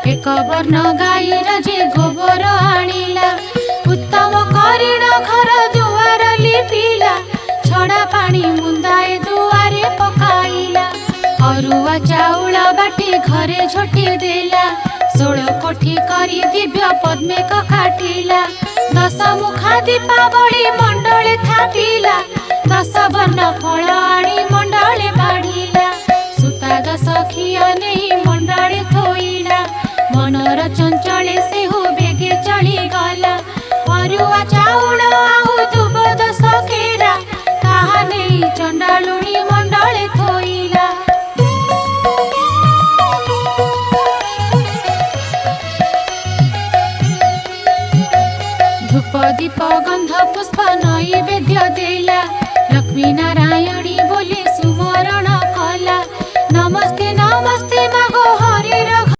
एक वर्ण गाईर जे गोबर आनिला उत्तम करिण घर दुआर लिपिला छड़ा पानी मुंदाए दुआरे पकाइला अरुआ चाउल बाटी घरे झोटी देला 16 कोठी करी दिव्य पद्मे काटिला 10 मुखा दीपावली मंडले थापिला 10 वर्ण फल आनी मंडले बाढ़िला सुता 10 खिया नहीं मंडले थोइला मनर चंचले से हो बेगे चली गला अरुआ चाउल आहु दुब 10 केरा ताहा नहीं चंडालुणी मंडले थोइला धूप दीप गंध पुष्प नैवेद्य देला